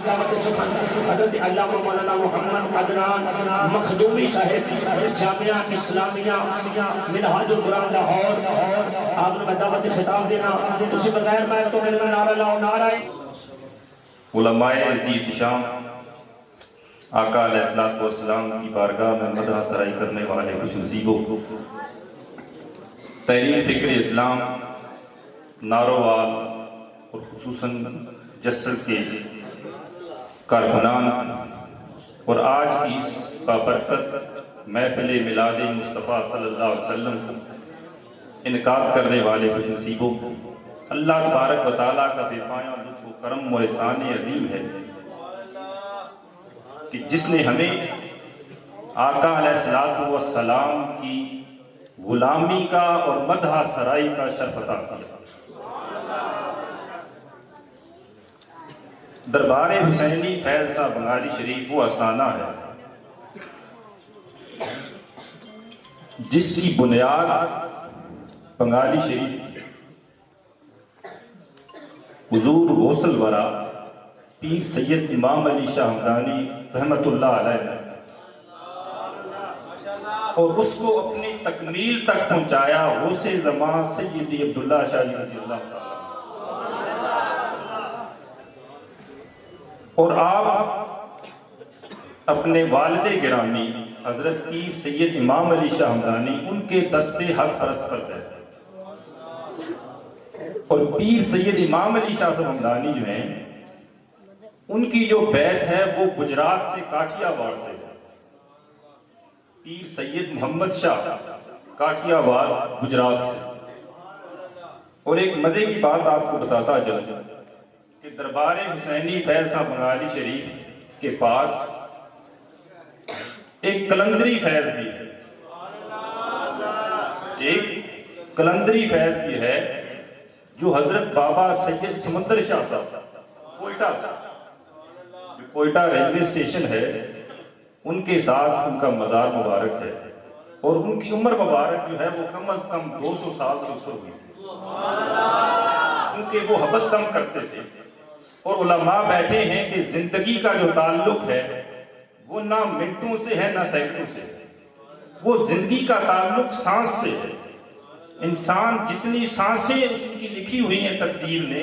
حضرت علامہ مولانا محمد عدنان مخدومی صاحب جامعہ اسلامیہ منہاج القرآن لاہور، آپ نے دعوت خطاب دینا، اسی بغیر میں تو میرے میں نعرہ لاؤ نعرہ علماء عزیز شام آقا علیہ السلام کی بارگاہ میں مدح سرائی کرنے والے خوش نصیبوں، تحریک فکر اسلام ناروال اور خصوصاً جسر کے کارکنان اور آج کی اس بابرکت محفل میلاد مصطفیٰ صلی اللہ علیہ وسلم کو انعقاد کرنے والے خوش نصیبوں، اللہ تبارک و تعالیٰ کا بے پایہ لطف و کرم و احسان عظیم ہے کہ جس نے ہمیں آقا علیہ السلام کی غلامی کا اور مدح سرائی کا شرف عطا کیا۔ دربار حسینی فیض صاحب بنگالی شریف وہ آستانہ ہے جس کی بنیاد بنگالی شریف حضور غوث الورا پیر سید امام علی شاہ ہمدانی رحمت اللہ علیہ اور اس کو اپنی تکمیل تک پہنچایا غوث زمان سیدی عبداللہ شاہ جی رضی اللہ تعالیٰ، اور آپ اپنے والد گرامی حضرت پیر سید امام علی شاہ ہمدانی ان کے دستے حق پرست پر گئے، اور پیر سید امام علی شاہ ہمدانی جو ہیں ان کی جو بیعت ہے وہ گجرات سے کاٹھیا واڑ سے ہے۔ پیر سید محمد شاہ کاٹھیا واڑ گجرات سے۔ اور ایک مزے کی بات آپ کو بتاتا چلوں کہ دربار حسینی فیض صاحب بنگالی شریف کے پاس ایک کلندری فیض بھی ہے، ایک کلندری فیض بھی ہے جو حضرت بابا سید سمندر شاہ صاحب کوئٹہ سے، کوئٹہ ریلوے اسٹیشن ہے، ان کے ساتھ ان کا مزار مبارک ہے، اور ان کی عمر مبارک جو ہے وہ کم از کم 200 سال سے اوپر ہوئی تھی، کیونکہ وہ حبس دم کرتے تھے۔ اور علماء بیٹھے ہیں کہ زندگی کا جو تعلق ہے وہ نہ منٹوں سے ہے نہ سیکنڈوں سے، وہ زندگی کا تعلق سانس سے ہے۔ انسان جتنی سانسیں اس کی لکھی ہوئی ہیں تقدیر نے،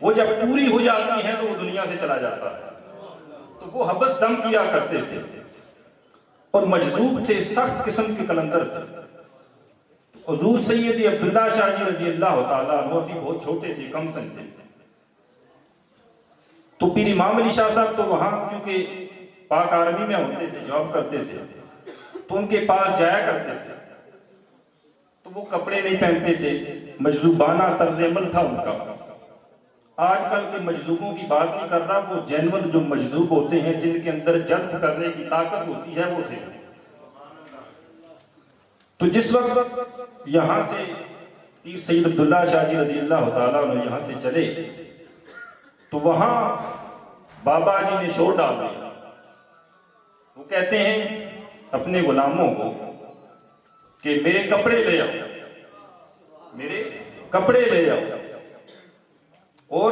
وہ جب پوری ہو جاتی ہیں تو وہ دنیا سے چلا جاتا ہے۔ تو وہ حبس دم کیا کرتے تھے اور مجذوب تھے، سخت قسم کے کلندر تھے۔ حضور سید عبداللہ شاہ جی رضی اللہ تعالیٰ عنہ بھی بہت چھوٹے تھے، کم سن تھے، تو پیر امام علی شاہ صاحب تو وہاں کیونکہ پاک آرمی میں ہوتے تھے، جاب کرتے تھے، تو ان کے پاس جایا کرتے تھے، تو وہ کپڑے نہیں پہنتے تھے، مجذوبانہ طرز عمل تھا ان کا۔ آج کل کے مجذوبوں کی بات نہیں کر رہا، وہ جینون جو مجذوب ہوتے ہیں جن کے اندر جذب کرنے کی طاقت ہوتی ہے وہ تھے۔ تو جس وقت یہاں سے پیر سید عبداللہ شاہ جی رضی اللہ تعالیٰ عنہ یہاں سے چلے تو وہاں بابا جی نے شور ڈال دیا۔ وہ کہتے ہیں اپنے غلاموں کو کہ میرے کپڑے لے آؤ، میرے کپڑے لے آؤ، اور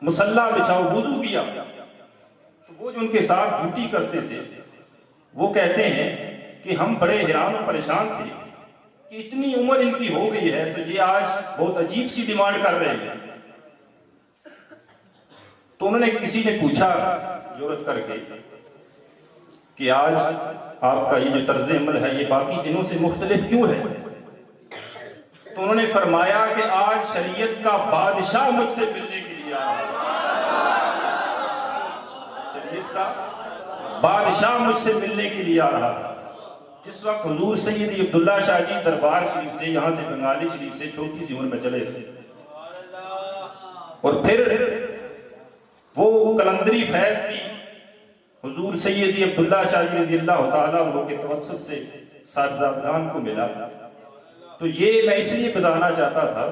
مصلی بچھاؤ، وضو کیا۔ تو وہ جو ان کے ساتھ ڈیوٹی کرتے تھے وہ کہتے ہیں کہ ہم بڑے حیران و پریشان تھے کہ اتنی عمر ان کی ہو گئی ہے تو یہ آج بہت عجیب سی ڈیمانڈ کر رہے ہیں۔ تو انہوں نے کسی نے پوچھا جرأت کر کے کہ آج آپ کا یہ جو طرز عمل ہے یہ باقی دنوں سے مختلف کیوں ہے؟ تو انہوں نے فرمایا کہ آج شریعت کا بادشاہ مجھ سے ملنے کے لیے آ رہا ہے، شریعت کا بادشاہ مجھ سے ملنے کے لیے آ رہا ہے۔ جس وقت حضور سیدی عبداللہ شاہ جی دربار شریف سے یہاں سے بنگالی شریف سے چھوٹی سی عمر میں چلے تھے، اور پھر وہ کلندری فیض بھی حضور سیدی عبداللہ شاہ جی رضی اللہ تعالیٰ عنہ کے توسط سے صاحبزادگان کو ملا۔ تو یہ میں اس لیے بتانا چاہتا تھا،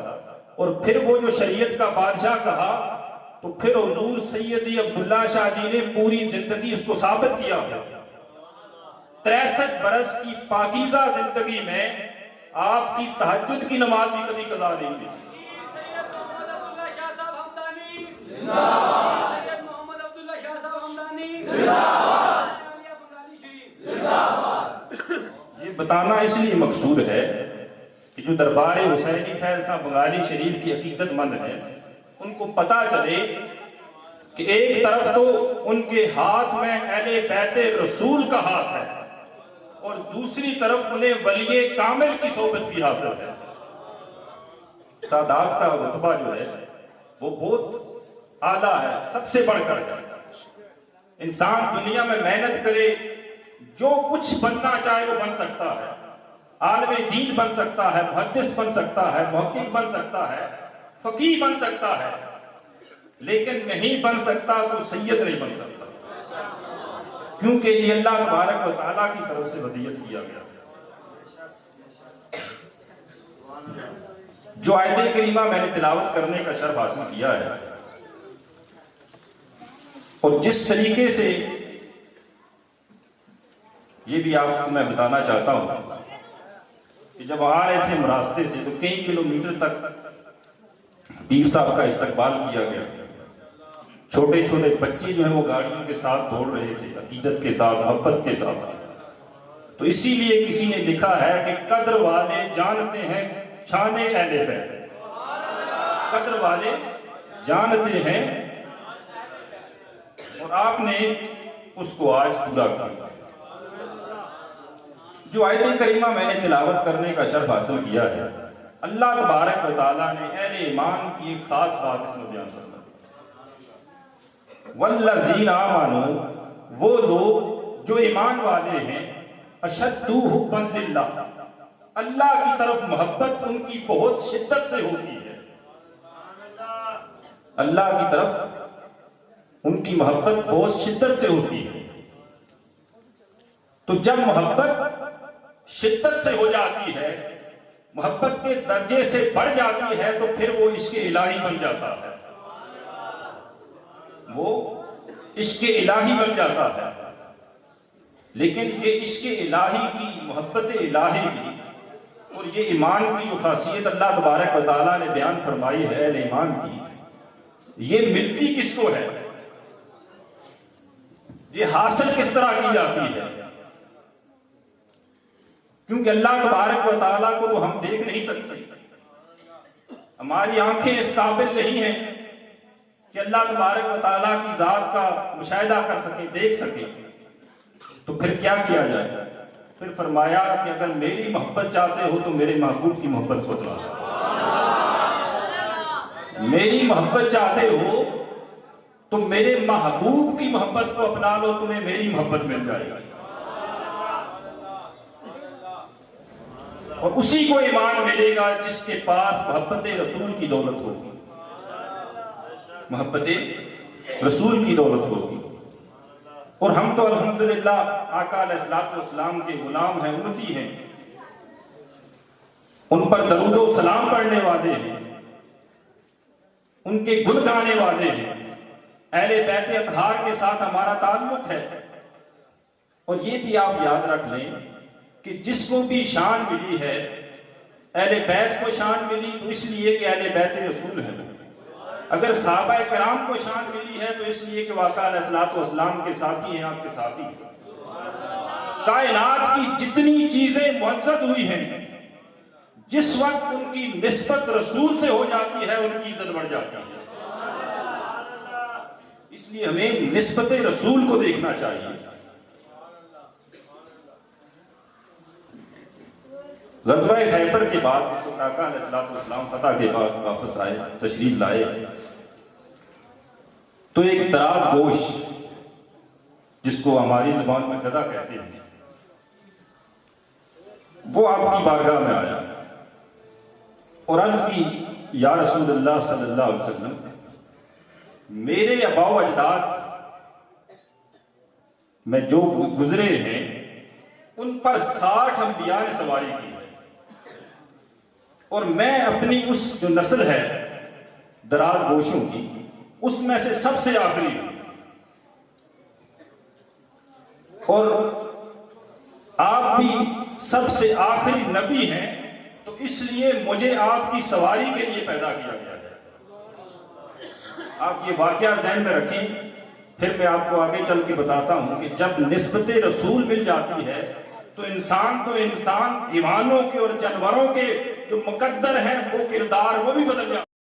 اور پھر وہ جو شریعت کا بادشاہ کہا تو پھر حضور سیدی عبداللہ شاہ جی نے پوری زندگی اس کو ثابت کیا۔ 63 برس کی پاکیزہ زندگی میں آپ کی تہجد کی نماز بھی کبھی قضا نہیں ہوئی۔ سید محمد عبداللہ شاہ صاحب ہمدانی زندہ باد، سید محمد عبداللہ شاہ صاحب بتانا اس لیے مقصود ہے کہ جو دربار حسینی فیض بنگالی شریف کی عقیدت مند ہیں ان کو پتہ چلے کہ ایک طرف تو ان کے ہاتھ میں اہل بیت رسول کا ہاتھ ہے اور دوسری طرف انہیں ولی کامل کی صحبت بھی حاصل ہے. سادات کا رتبہ جو ہے وہ بہت اعلیٰ ہے, سب سے بڑھ کر ہے. انسان دنیا میں محنت کرے, جو کچھ بننا چاہے وہ بن سکتا ہے. عالم دین بن سکتا ہے, محدث بن سکتا ہے, محقق بن سکتا ہے, فقیہ بن سکتا ہے, لیکن نہیں بن سکتا تو سید نہیں بن سکتا, کیونکہ یہ اللہ تبارک و تعالیٰ کی طرف سے وصیت کیا گیا. جو آیت کریمہ میں نے تلاوت کرنے کا شرف حاصل کیا ہے اور جس طریقے سے یہ بھی آپ کو میں بتانا چاہتا ہوں کہ جب آ رہے تھے ہم راستے سے تو کئی کلومیٹر تک پیر صاحب کا استقبال کیا گیا. چھوٹے چھوٹے بچے جو ہیں وہ گاڑیوں کے ساتھ دوڑ رہے تھے, عقیدت کے ساتھ, محبت کے ساتھ. تو اسی لیے کسی نے لکھا ہے کہ قدر والے جانتے ہیں شان اہل بیت, قدر والے جانتے ہیں, اور آپ نے اس کو آج پورا کیا. جو آیت کریمہ میں نے تلاوت کرنے کا شرف حاصل کیا ہے, اللہ تبارک و تعالیٰ نے اہل ایمان کی ایک خاص بات اس میں بیان فرمائی. والذین آمنوا, وہ لوگ جو ایمان والے ہیں, اشد حبا للہ, اللہ کی طرف محبت ان کی بہت شدت سے ہوتی ہے. اللہ کی طرف ان کی محبت بہت شدت سے ہوتی ہے. تو جب محبت شدت سے ہو جاتی ہے, محبت کے درجے سے بڑھ جاتی ہے, تو پھر وہ عشق الہی بن جاتا ہے, وہ عشق الہی بن جاتا ہے. لیکن یہ عشق الہی کی, محبت الہی کی اور یہ ایمان کی جو خاصیت اللہ تبارک و تعالیٰ نے بیان فرمائی ہے اہل ایمان کی, یہ ملتی کس کو ہے, یہ حاصل کس طرح کی جاتی ہے؟ کیونکہ اللہ تبارک و تعالیٰ کو تو ہم دیکھ نہیں سکتے, ہماری آنکھیں اس قابل نہیں ہیں کہ اللہ تبارک و تعالیٰ کی ذات کا مشاہدہ کر سکیں, دیکھ سکیں. تو پھر کیا کیا جائے؟ پھر فرمایا کہ اگر میری محبت چاہتے ہو تو میرے محبوب کی محبت کو اپنا لو. میری محبت چاہتے ہو تو میرے محبوب کی محبت کو اپنا لو, تمہیں میری محبت مل جائے گی. اور اسی کو ایمان ملے گا جس کے پاس محبت رسول کی دولت ہوگی, محبت رسول کی دولت ہوگی. اور ہم تو الحمدللہ آقا علیہ السلام کے غلام ہیں, امتی ہیں, ان پر درود و سلام پڑھنے والے ہیں, ان کے گن گانے والے ہیں. اہل بیت اطہار کے ساتھ ہمارا تعلق ہے. اور یہ بھی آپ یاد رکھ لیں کہ جس کو بھی شان ملی ہے, اہل بیت کو شان ملی تو اس لیے کہ اہل بیت رسول ہیں. اگر صحابہ کرام کو شان ملی ہے تو اس لیے کہ آقا علیہ السلام کے ساتھی ہیں, آپ کے ساتھی ہیں. کائنات کی جتنی چیزیں معزز ہوئی ہیں, جس وقت ان کی نسبت رسول سے ہو جاتی ہے ان کی عزت بڑھ جاتی ہے. اس لیے ہمیں نسبت رسول کو دیکھنا چاہیے. غزوہ خیبر کے بعد اس وقت آقا علیہ السلام فتح کے بعد واپس آئے, تشریف لائے, تو ایک دراز گوش جس کو ہماری زبان میں گدھا کہتے ہیں, وہ آپ کی بارگاہ میں آیا اور عرض کی, یا رسول اللہ صلی اللہ علیہ وسلم, میرے آباء و اجداد میں جو گزرے ہیں ان پر 60 انبیاء نے سواری کی, اور میں اپنی اس جو نسل ہے دراز گوشوں کی, اس میں سے سب سے آخری ہوں, اور آپ بھی سب سے آخری نبی ہیں, تو اس لیے مجھے آپ کی سواری کے لیے پیدا کیا گیا ہے. آپ یہ واقعہ ذہن میں رکھیں, پھر میں آپ کو آگے چل کے بتاتا ہوں کہ جب نسبت رسول مل جاتی ہے تو انسان حیوانوں کے اور جانوروں کے جو مقدر ہیں وہ کردار وہ بھی بدل جاتے ہیں.